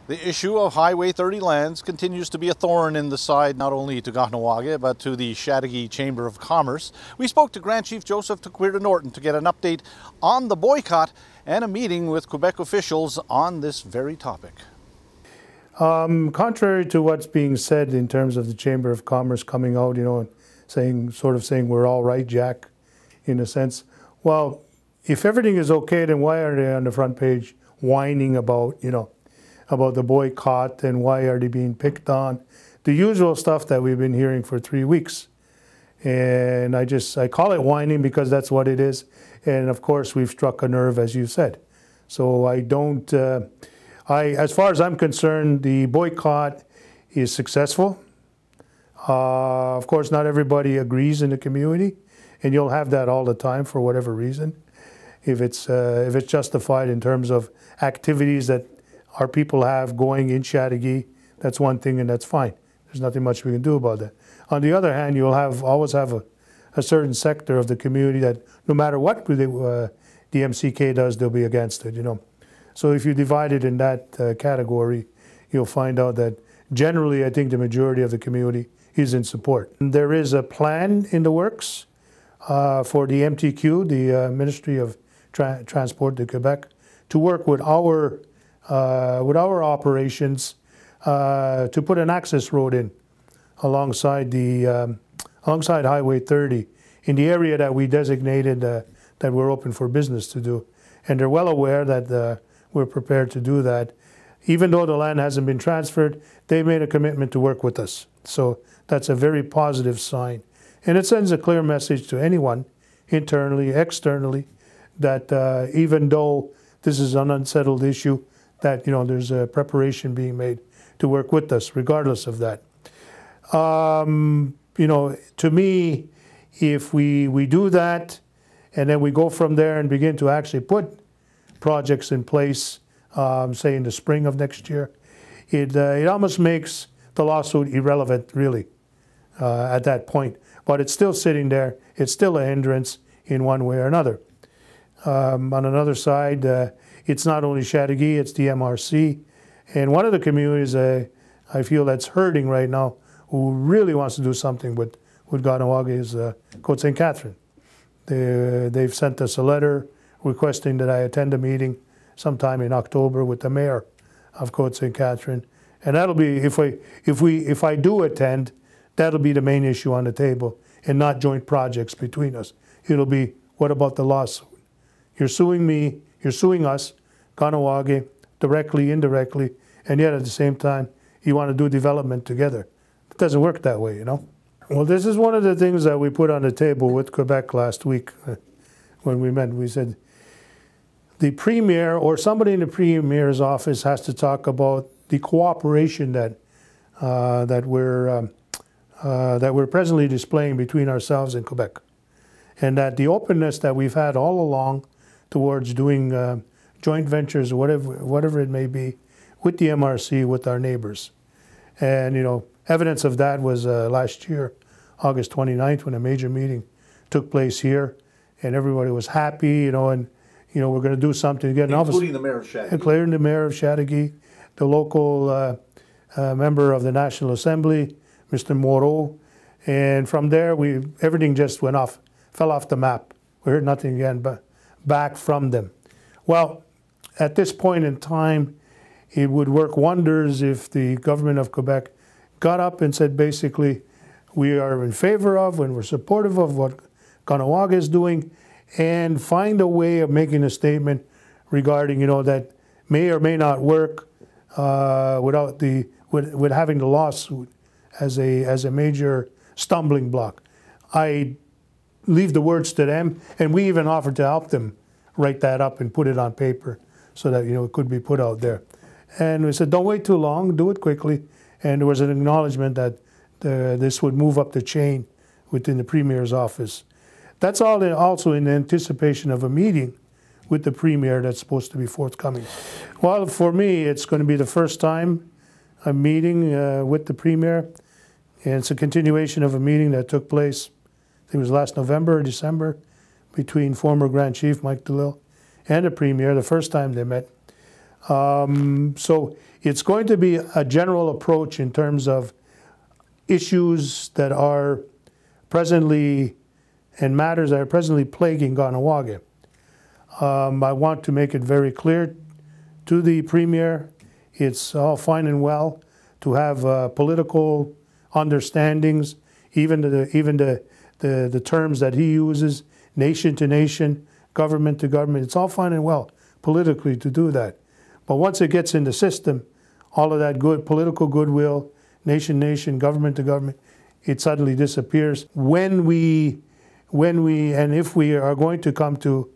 The issue of Highway 30 lands continues to be a thorn in the side not only to Kahnawà but to the Chateauguay Chamber of Commerce. We spoke to Grand Chief Joseph Tokwiro Norton to get an update on the boycott and a meeting with Quebec officials on this very topic. Contrary to what's being said in terms of the Chamber of Commerce coming out, and saying we're all right, Jack, in a sense. Well, if everything is okay, then why are they on the front page whining about, about the boycott and why are they being picked on? The usual stuff that we've been hearing for 3 weeks. And I call it whining because that's what it is. And of course, we've struck a nerve, as you said. So as far as I'm concerned, the boycott is successful. Of course, not everybody agrees in the community, and you'll have that all the time for whatever reason. If it's justified in terms of activities that our people have going in Chateauguay, that's one thing, and that's fine. There's nothing much we can do about that. On the other hand, you'll always have a certain sector of the community that no matter what the MCK does, they'll be against it, So if you divide it in that category, you'll find out that generally, I think the majority of the community is in support. There is a plan in the works for the MTQ, the Ministry of Transport de Quebec, to work with our operations to put an access road in alongside Highway 30 in the area that we designated that we're open for business to do. And they're well aware that we're prepared to do that. Even though the land hasn't been transferred, they made a commitment to work with us. So that's a very positive sign. And it sends a clear message to anyone, internally, externally, that even though this is an unsettled issue, that there's a preparation being made to work with us, regardless of that. To me, if we do that, and then we go from there and begin to actually put projects in place, say in the spring of next year, it almost makes the lawsuit irrelevant, really, at that point. But it's still sitting there. It's still a hindrance in one way or another. On another side, it's not only Chateauguay, it's the MRC. And one of the communities I feel that's hurting right now, who really wants to do something with Kahnawà, is Côte St. Catherine. They've sent us a letter requesting that I attend a meeting sometime in October with the mayor of Côte St. Catherine. And that'll be, if I do attend, that'll be the main issue on the table, and not joint projects between us. It'll be, what about the lawsuit? You're suing me, you're suing us, Kahnawà, directly, indirectly, and yet at the same time, you want to do development together. It doesn't work that way, Well, this is one of the things that we put on the table with Quebec last week when we met. We said the Premier or somebody in the Premier's office has to talk about the cooperation that we're presently displaying between ourselves and Quebec, and that the openness that we've had all along towards doing joint ventures or whatever it may be with the MRC, with our neighbors. And evidence of that was last year, August 29th, when a major meeting took place here, and everybody was happy, and we're going to do something to get an office. Including the mayor of Chateauguay. Including the mayor of Chateauguay, the local member of the National Assembly, Mr. Moreau. And from there, everything just fell off the map. We heard nothing again but back from them. Well, at this point in time, it would work wonders if the government of Quebec got up and said, basically, we are in favor of and we're supportive of what Kahnawà is doing, and find a way of making a statement regarding, that may or may not work with having the lawsuit as a major stumbling block. I leave the words to them, and we even offered to help them write that up and put it on paper so that it could be put out there. And we said, don't wait too long, do it quickly. And there was an acknowledgement that this would move up the chain within the Premier's office. That's all also in anticipation of a meeting with the Premier that's supposed to be forthcoming. Well, for me, it's going to be the first time I'm meeting with the Premier, and it's a continuation of a meeting that took place, I think it was last November or December, between former Grand Chief Mike DeLille and the Premier, the first time they met. So it's going to be a general approach in terms of issues that are presently and matters that are presently plaguing Kahnawake. I want to make it very clear to the Premier, it's all fine and well to have political understandings, even the terms that he uses, nation to nation, government to government. It's all fine and well politically to do that. But once it gets in the system, all of that good political goodwill, nation, government to government, it suddenly disappears. When we and if we are going to come to